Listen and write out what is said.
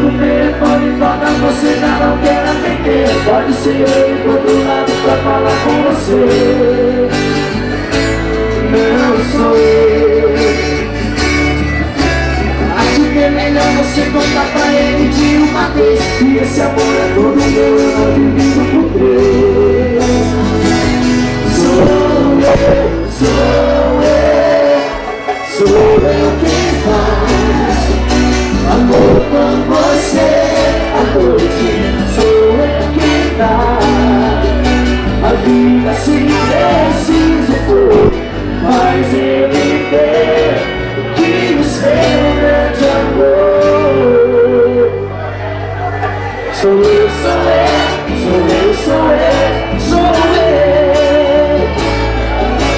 no telefone toca, você já não quer atender. Pode ser eu do outro lado pra falar com você. Não sou eu. Acho que é melhor você contar pra ele de uma vez que esse amor é todo meu, eu não divido por três. Sou eu quem faz amor com você à noite. Sou eu quem dá a vida se preciso for, mas ele vê que o seu grande amor. Sou eu, sou eu, sou eu, sou eu.